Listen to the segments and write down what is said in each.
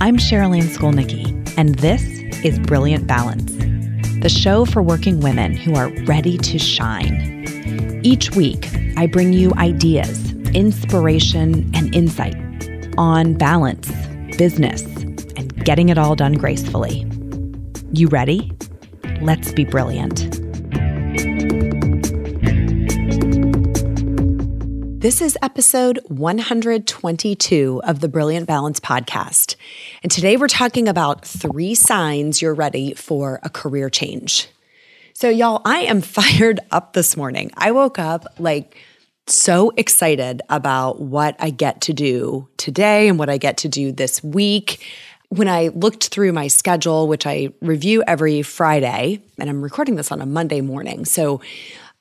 I'm Cherylanne Skolnicki, and this is Brilliant Balance, the show for working women who are ready to shine. Each week, I bring you ideas, inspiration, and insight on balance, business, and getting it all done gracefully. You ready? Let's be brilliant. This is episode 122 of the Brilliant Balance podcast. And today we're talking about 3 signs you're ready for a career change. So y'all, I am fired up this morning. I woke up so excited about what I get to do today and what I get to do this week. When I looked through my schedule, which I review every Friday, and I'm recording this on a Monday morning. So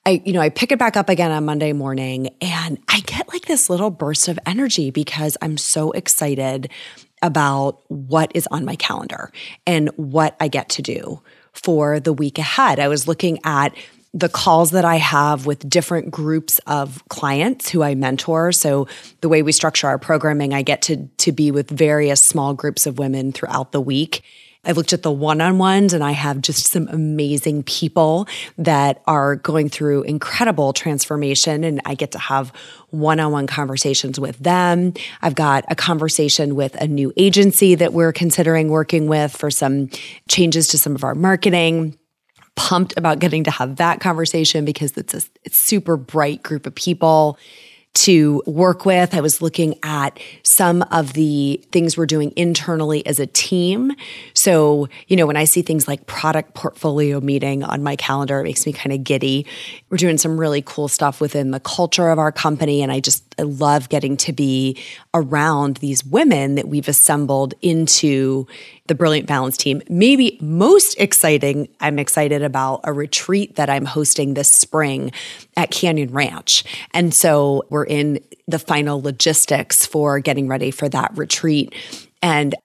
I pick it back up again on Monday morning and I get this little burst of energy because I'm so excited about what is on my calendar and what I get to do for the week ahead. I was looking at the calls that I have with different groups of clients who I mentor. So the way we structure our programming, I get to be with various small groups of women throughout the week. I've looked at the one-on-ones and I have just some amazing people that are going through incredible transformation and I get to have one-on-one conversations with them. I've got a conversation with a new agency that we're considering working with for some changes to some of our marketing. Pumped about getting to have that conversation because it's a super bright group of people to work with. I was looking at some of the things we're doing internally as a team. So, when I see things like product portfolio meeting on my calendar, it makes me kind of giddy. We're doing some really cool stuff within the culture of our company. And I love getting to be around these women that we've assembled into the Brilliant Balance team. Maybe most exciting, I'm excited about a retreat that I'm hosting this spring at Canyon Ranch. And so we're in the final logistics for getting ready for that retreat. And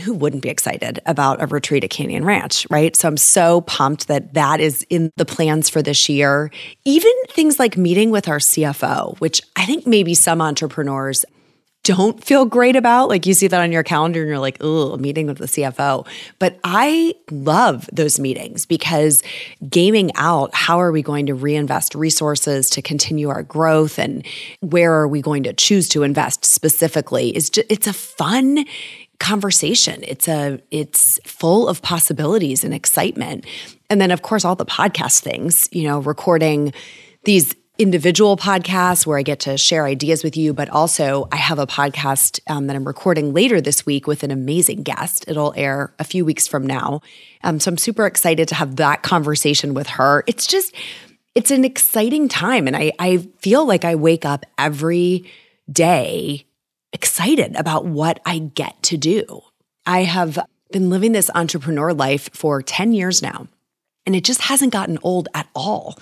who wouldn't be excited about a retreat at Canyon Ranch, right? So I'm so pumped that is in the plans for this year. Even things like meeting with our CFO, which I think maybe some entrepreneurs don't feel great about. You see that on your calendar and you're like, oh, a meeting with the CFO. But I love those meetings because gaming out, how are we going to reinvest resources to continue our growth and where are we going to choose to invest specifically it's a fun conversation. It's full of possibilities and excitement. And then of course, all the podcast things, recording these individual podcasts where I get to share ideas with you, but also I have a podcast that I'm recording later this week with an amazing guest. It'll air a few weeks from now. So I'm super excited to have that conversation with her. It's an exciting time. And I feel like I wake up every day excited about what I get to do. I have been living this entrepreneur life for 10 years now, and it just hasn't gotten old at all.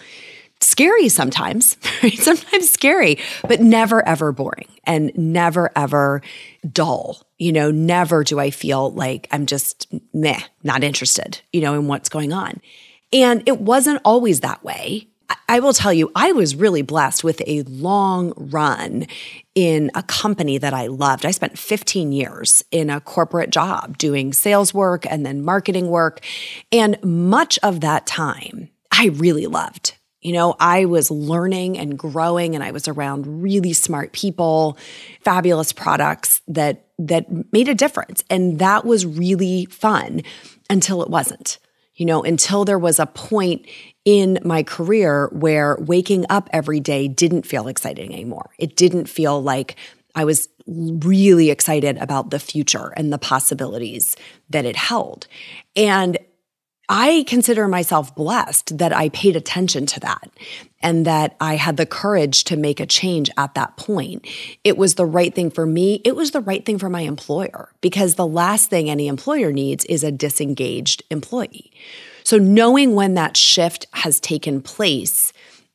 Scary sometimes, right? Sometimes scary, but never ever boring and never ever dull. Never do I feel like I'm just not interested, in what's going on. And it wasn't always that way. I will tell you, I was really blessed with a long run in a company that I loved. I spent 15 years in a corporate job doing sales work and then marketing work. And much of that time, I really loved. I was learning and growing and I was around really smart people, fabulous products that made a difference. And that was really fun until it wasn't, until there was a point in my career where waking up every day didn't feel exciting anymore. It didn't feel like I was really excited about the future and the possibilities that it held. And I consider myself blessed that I paid attention to that and that I had the courage to make a change at that point. It was the right thing for me. It was the right thing for my employer because the last thing any employer needs is a disengaged employee. So knowing when that shift has taken place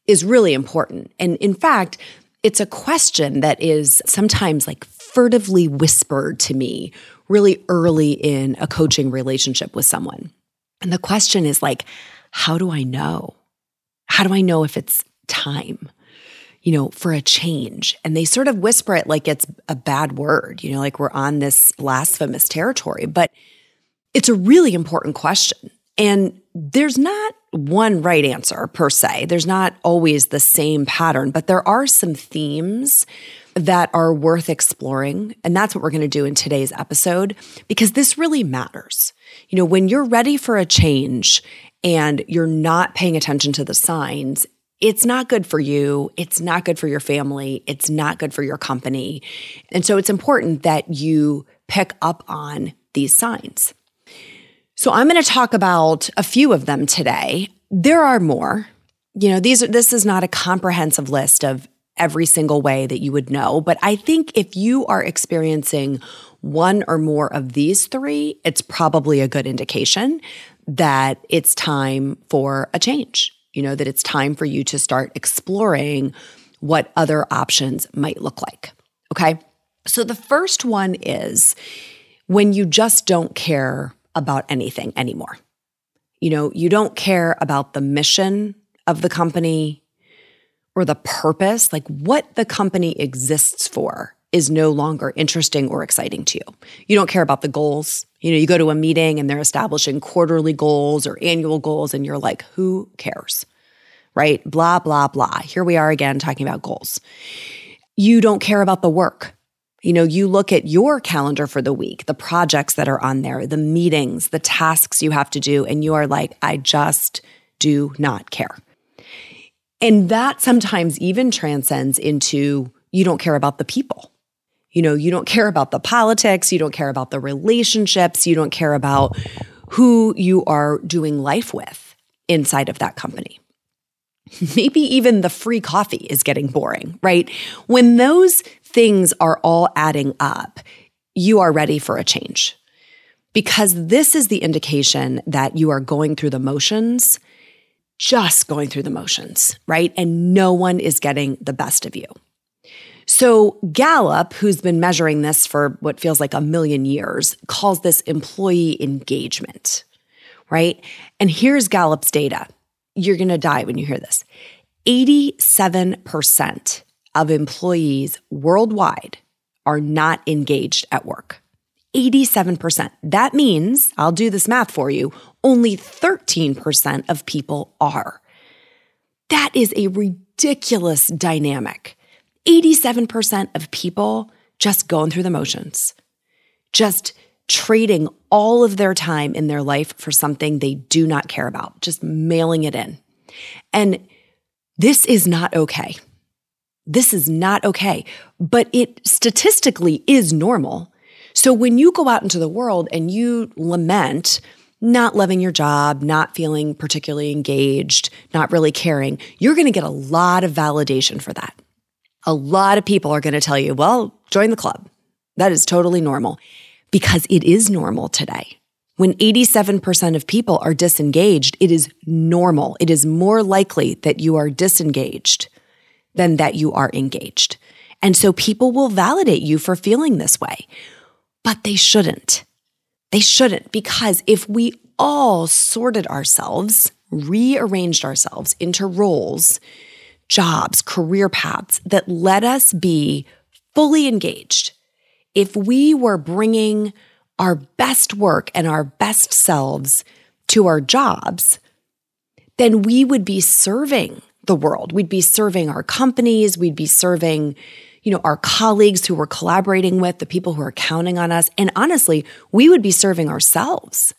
is really important. And in fact, it's a question that is sometimes furtively whispered to me really early in a coaching relationship with someone. And the question is how do I know? How do I know if it's time? for a change. And they sort of whisper it like it's a bad word, like we're on this blasphemous territory. But it's a really important question. And there's not one right answer per se. There's not always the same pattern, but there are some themes that are worth exploring. And that's what we're going to do in today's episode, because this really matters. When you're ready for a change and you're not paying attention to the signs, it's not good for you. It's not good for your family. It's not good for your company. And so it's important that you pick up on these signs. So I'm going to talk about a few of them today. There are more. This is not a comprehensive list of every single way that you would know, but I think if you are experiencing one or more of these three, it's probably a good indication that it's time for a change. That it's time for you to start exploring what other options might look like. Okay. So the first one is when you just don't care about anything anymore. You don't care about the mission of the company or the purpose, like what the company exists for is no longer interesting or exciting to you. You don't care about the goals. You go to a meeting and they're establishing quarterly goals or annual goals and you're like, who cares? Right? Blah, blah, blah. Here we are again talking about goals. You don't care about the work. You look at your calendar for the week, the projects that are on there, the meetings, the tasks you have to do, and you are like, I just do not care. And that sometimes even transcends into you don't care about the people. You don't care about the politics. You don't care about the relationships. You don't care about who you are doing life with inside of that company. Maybe even the free coffee is getting boring, right? When those things are all adding up, you are ready for a change. Because this is the indication that you are going through the motions, just going through the motions, right? And no one is getting the best of you. So Gallup, who's been measuring this for what feels like a million years, calls this employee engagement, right? And here's Gallup's data. You're going to die when you hear this. 87% of employees worldwide are not engaged at work. 87%. That means, I'll do this math for you, only 13% of people are. That is a ridiculous dynamic. 87% of people just going through the motions, just trading all of their time in their life for something they do not care about, just mailing it in. And this is not okay. This is not okay, but it statistically is normal. So when you go out into the world and you lament not loving your job, not feeling particularly engaged, not really caring, you're going to get a lot of validation for that. A lot of people are going to tell you, well, join the club. That is totally normal. Because it is normal today. When 87% of people are disengaged, it is normal. It is more likely that you are disengaged than that you are engaged. And so people will validate you for feeling this way, but they shouldn't. They shouldn't, because if we all sorted ourselves, rearranged ourselves into roles, jobs, career paths that let us be fully engaged, if we were bringing our best work and our best selves to our jobs, then we would be serving the world. We'd be serving our companies. We'd be serving, our colleagues who we're collaborating with, the people who are counting on us. And honestly, we would be serving ourselves.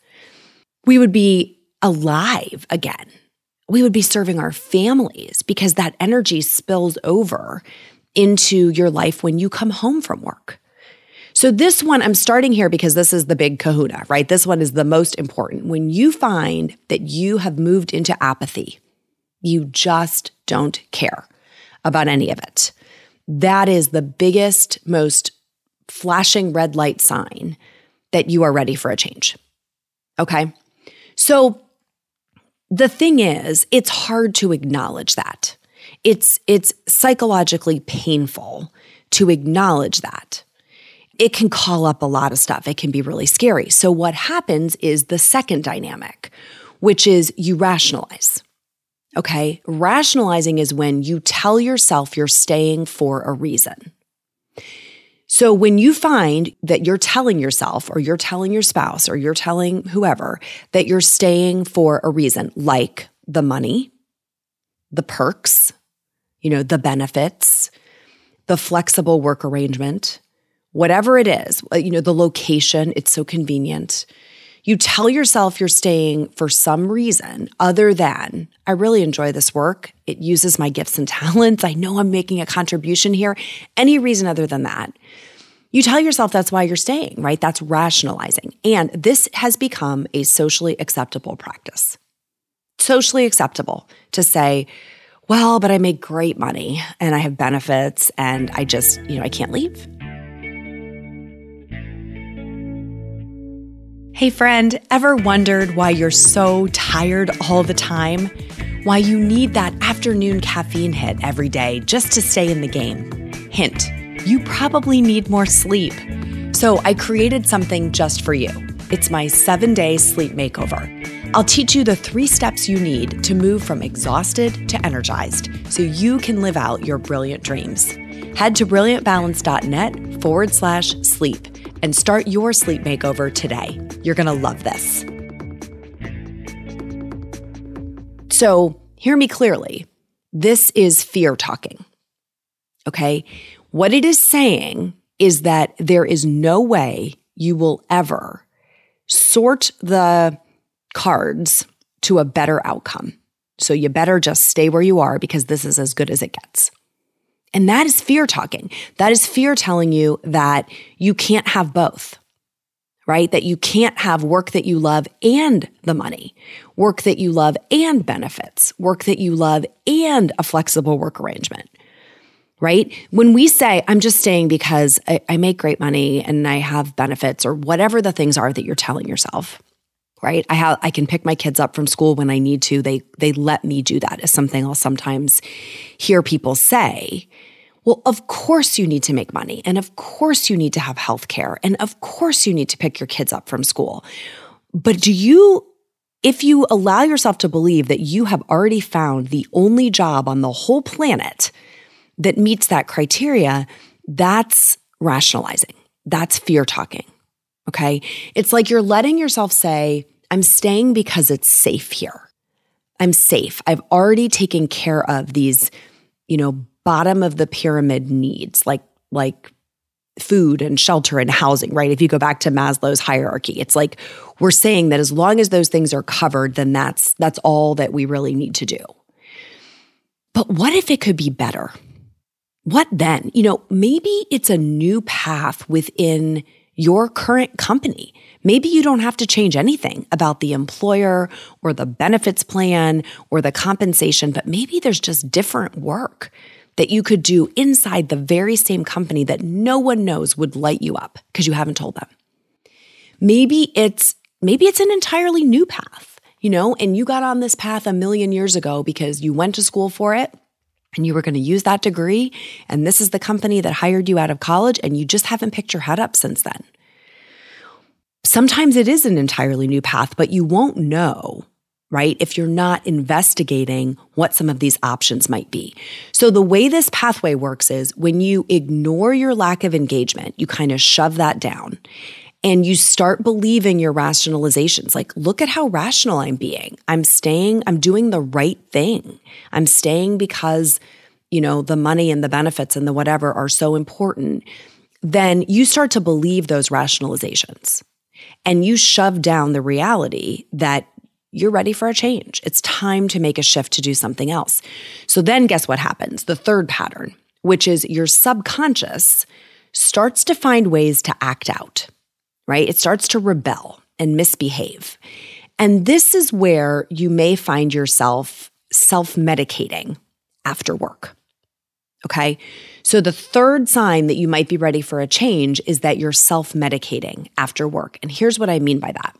We would be alive again. We would be serving our families because that energy spills over into your life when you come home from work. So this one, I'm starting here because this is the big kahuna, right? This one is the most important. When you find that you have moved into apathy, you just don't care about any of it. That is the biggest, most flashing red light sign that you are ready for a change. Okay? So the thing is, it's hard to acknowledge that. It's psychologically painful to acknowledge that. It can call up a lot of stuff. It can be really scary. So what happens is the second dynamic, which is you rationalize. Okay? Rationalizing is when you tell yourself you're staying for a reason. So when you find that you're telling yourself or you're telling your spouse or you're telling whoever that you're staying for a reason, like the money, the perks, the benefits, the flexible work arrangement, whatever it is, the location, it's so convenient. You tell yourself you're staying for some reason other than, I really enjoy this work. It uses my gifts and talents. I know I'm making a contribution here. Any reason other than that. You tell yourself that's why you're staying, right? That's rationalizing. And this has become a socially acceptable practice. Socially acceptable to say, well, but I make great money and I have benefits and I just, I can't leave. Hey friend, ever wondered why you're so tired all the time? Why you need that afternoon caffeine hit every day just to stay in the game? Hint, you probably need more sleep. So I created something just for you. It's my 7-day sleep makeover. I'll teach you the 3 steps you need to move from exhausted to energized so you can live out your brilliant dreams. Head to brilliantbalance.net/sleep and start your sleep makeover today. You're going to love this. So hear me clearly. This is fear talking. Okay? What it is saying is that there is no way you will ever sort the cards to a better outcome. So you better just stay where you are because this is as good as it gets. And that is fear talking. That is fear telling you that you can't have both, right? That you can't have work that you love and the money, work that you love and benefits, work that you love and a flexible work arrangement, right? When we say, I'm just staying because I make great money and I have benefits or whatever the things are that you're telling yourself, right? I can pick my kids up from school when I need to. They let me do that is something I'll sometimes hear people say. Well, of course you need to make money. And of course you need to have health care. And of course you need to pick your kids up from school. But if you allow yourself to believe that you have already found the only job on the whole planet that meets that criteria, that's rationalizing. That's fear talking. Okay? It's like you're letting yourself say, I'm staying because it's safe here. I'm safe. I've already taken care of these, bottom of the pyramid needs like food and shelter and housing, right? If you go back to Maslow's hierarchy, it's like we're saying that as long as those things are covered, then that's all that we really need to do. But what if it could be better? What then? Maybe it's a new path within your current company. Maybe you don't have to change anything about the employer or the benefits plan or the compensation, but maybe there's just different work that you could do inside the very same company that no one knows would light you up because you haven't told them. Maybe it's an entirely new path, and you got on this path 1,000,000 years ago because you went to school for it and you were going to use that degree. And this is the company that hired you out of college and you just haven't picked your head up since then. Sometimes it is an entirely new path, but you won't know, right? If you're not investigating what some of these options might be. So the way this pathway works is when you ignore your lack of engagement, you kind of shove that down and you start believing your rationalizations. Like, look at how rational I'm being. I'm doing the right thing. I'm staying because, the money and the benefits and the whatever are so important. Then you start to believe those rationalizations and you shove down the reality that you're ready for a change. It's time to make a shift to do something else. So then guess what happens? The third pattern, which is your subconscious starts to find ways to act out, right? It starts to rebel and misbehave. And this is where you may find yourself self-medicating after work, okay? So the third sign that you might be ready for a change is that you're self-medicating after work. And here's what I mean by that.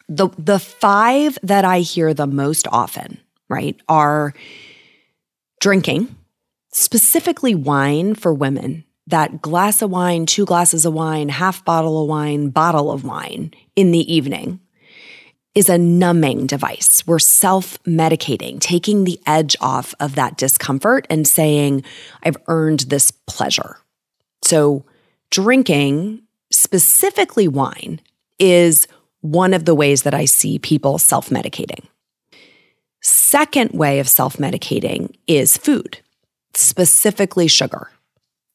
The 5 that I hear the most often, right, are drinking, specifically wine for women, that glass of wine, 2 glasses of wine, half bottle of wine, bottle of wine in the evening. is a numbing device. We're self-medicating, taking the edge off of that discomfort and saying, I've earned this pleasure. So drinking, specifically wine, is one of the ways that I see people self-medicating. Second way of self-medicating is food, specifically sugar.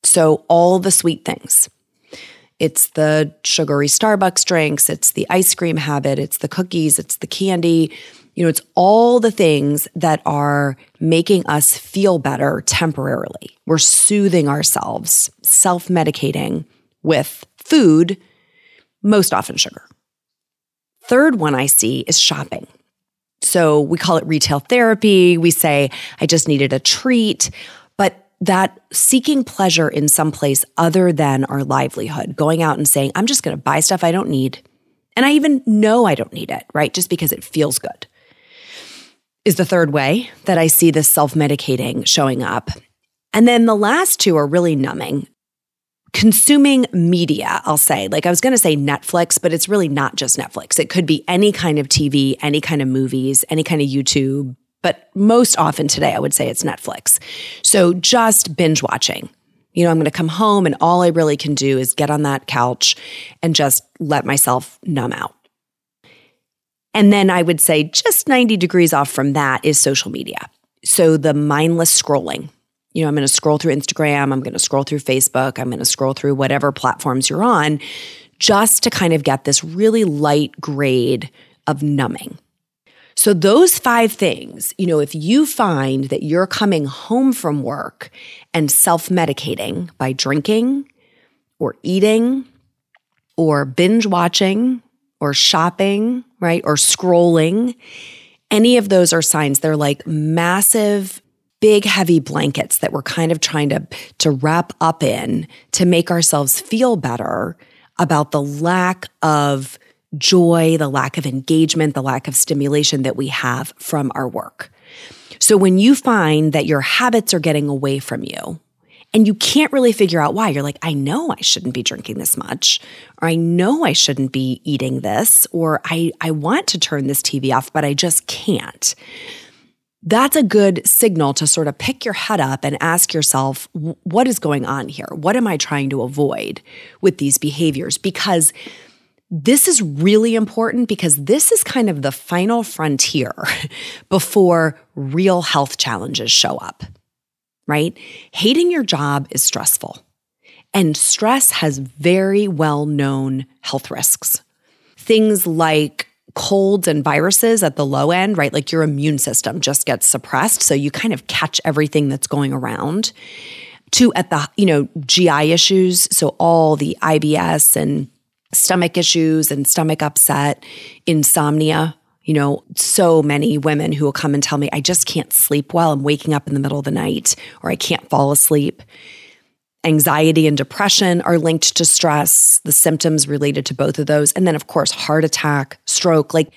So all the sweet things. It's the sugary Starbucks drinks, it's the ice cream habit, it's the cookies, it's the candy. It's all the things that are making us feel better temporarily. We're soothing ourselves, self-medicating with food, most often sugar. Third one I see is shopping. So we call it retail therapy. We say, I just needed a treat. But that seeking pleasure in some place other than our livelihood, going out and saying, I'm just going to buy stuff I don't need. And I even know I don't need it, right? Just because it feels good, is the third way that I see this self-medicating showing up. And then the last two are really numbing. Consuming media, I'll say. Like I was going to say Netflix, but it's really not just Netflix. It could be any kind of TV, any kind of movies, any kind of YouTube. But most often today, I would say it's Netflix. So just binge watching. I'm going to come home and all I really can do is get on that couch and just let myself numb out. And then I would say just 90 degrees off from that is social media. So the mindless scrolling. I'm going to scroll through Instagram, I'm going to scroll through Facebook, I'm going to scroll through whatever platforms you're on, just to kind of get this really light grade of numbing. So those 5 things, if you find that you're coming home from work and self-medicating by drinking or eating or binge watching or shopping, right, or scrolling, any of those are signs. They're like massive, big, heavy blankets that we're kind of trying to wrap up in to make ourselves feel better about the lack of joy, the lack of engagement, the lack of stimulation that we have from our work. So when you find that your habits are getting away from you and you can't really figure out why, you're like, I know I shouldn't be drinking this much, or I know I shouldn't be eating this, or I want to turn this TV off, but I just can't. That's a good signal to sort of pick your head up and ask yourself, what is going on here? What am I trying to avoid with these behaviors? Because this is really important, because this is kind of the final frontier before real health challenges show up, right? Hating your job is stressful, and stress has very well-known health risks. Things like colds and viruses at the low end, right? Like your immune system just gets suppressed. So you kind of catch everything that's going around. To at the, GI issues. So all the IBS and stomach issues and stomach upset, insomnia, so many women who will come and tell me, I just can't sleep well. I'm waking up in the middle of the night, or I can't fall asleep. Anxiety and depression are linked to stress, the symptoms related to both of those. And then, of course, heart attack, stroke. Like,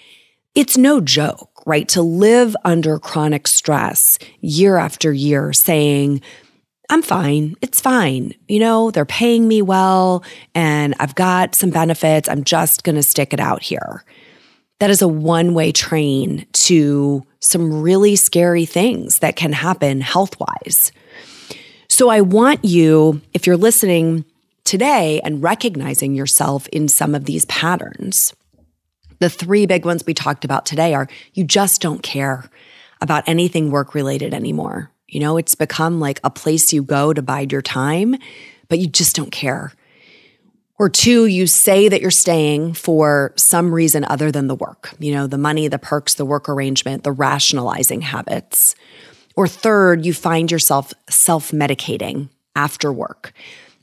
it's no joke, right? To live under chronic stress year after year saying, I'm fine, it's fine. They're paying me well and I've got some benefits. I'm just going to stick it out here. That is a one-way train to some really scary things that can happen health-wise. So I want you, if you're listening today and recognizing yourself in some of these patterns, the 3 big ones we talked about today are you just don't care about anything work-related anymore. It's become like a place you go to bide your time, but you just don't care. Or 2, you say that you're staying for some reason other than the work, the money, the perks, the work arrangement, the rationalizing habits. Or 3rd, you find yourself self-medicating after work.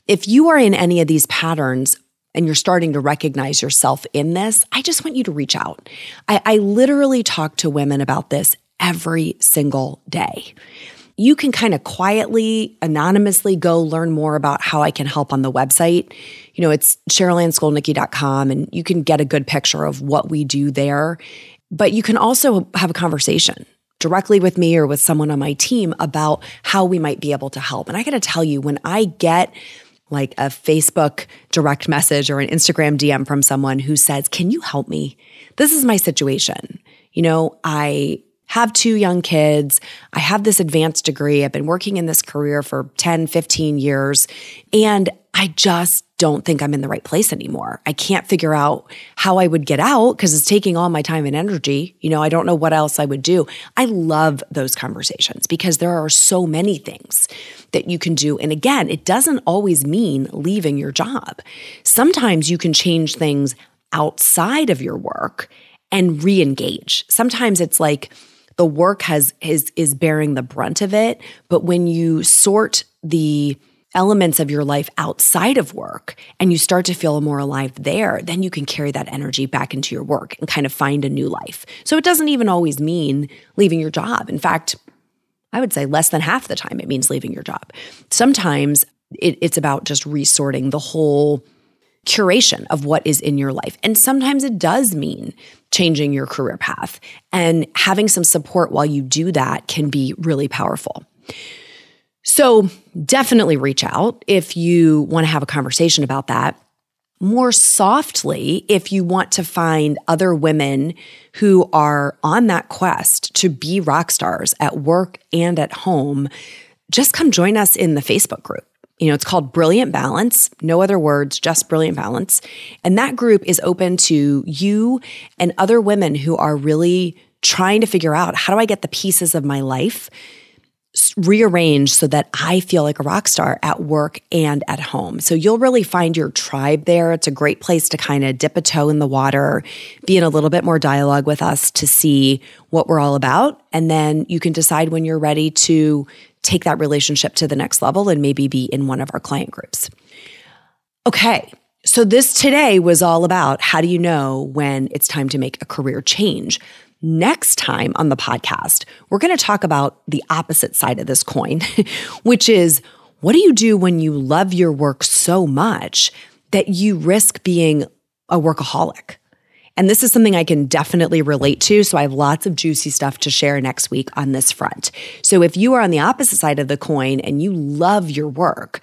If you are in any of these patterns and you're starting to recognize yourself in this, I just want you to reach out. I literally talk to women about this every single day. You can kind of quietly, anonymously go learn more about how I can help on the website. It's CheryllanneSkolnicki.com, and you can get a good picture of what we do there. But you can also have a conversation directly with me or with someone on my team about how we might be able to help. And I got to tell you, when I get like a Facebook direct message or an Instagram DM from someone who says, can you help me? This is my situation. I have 2 young kids. I have this advanced degree. I've been working in this career for 10, 15 years, and I just don't think I'm in the right place anymore. I can't figure out how I would get out because it's taking all my time and energy. I don't know what else I would do. I love those conversations because there are so many things that you can do. And again, it doesn't always mean leaving your job. Sometimes you can change things outside of your work and re-engage. Sometimes it's like the work is bearing the brunt of it, but when you sort the elements of your life outside of work and you start to feel more alive there, then you can carry that energy back into your work and kind of find a new life. So it doesn't even always mean leaving your job. In fact, I would say less than half the time it means leaving your job. Sometimes it's about just resorting the whole curation of what is in your life. And sometimes it does mean changing your career path, and having some support while you do that can be really powerful. So definitely reach out if you want to have a conversation about that. More softly, if you want to find other women who are on that quest to be rock stars at work and at home, just come join us in the Facebook group. It's called Brilliant Balance, no other words, just Brilliant Balance. And that group is open to you and other women who are really trying to figure out, how do I get the pieces of my life rearranged so that I feel like a rock star at work and at home. So you'll really find your tribe there. It's a great place to kind of dip a toe in the water, be in a little bit more dialogue with us to see what we're all about. And then you can decide when you're ready to take that relationship to the next level and maybe be in one of our client groups. Okay, so this today was all about how do you know when it's time to make a career change. Next time on the podcast, we're going to talk about the opposite side of this coin, which is, what do you do when you love your work so much that you risk being a workaholic? And this is something I can definitely relate to. So I have lots of juicy stuff to share next week on this front. So if you are on the opposite side of the coin and you love your work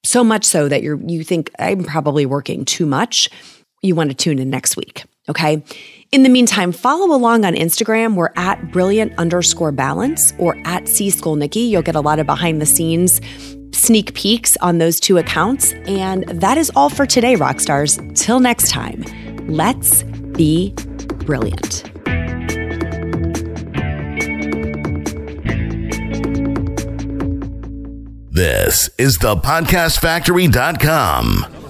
so much so that you think, I'm probably working too much, you want to tune in next week. Okay. In the meantime, follow along on Instagram. We're at brilliant_balance or at Skolnicki. You'll get a lot of behind the scenes sneak peeks on those 2 accounts. And that is all for today, rock stars. Till next time, let's be brilliant. This is thepodcastfactory.com.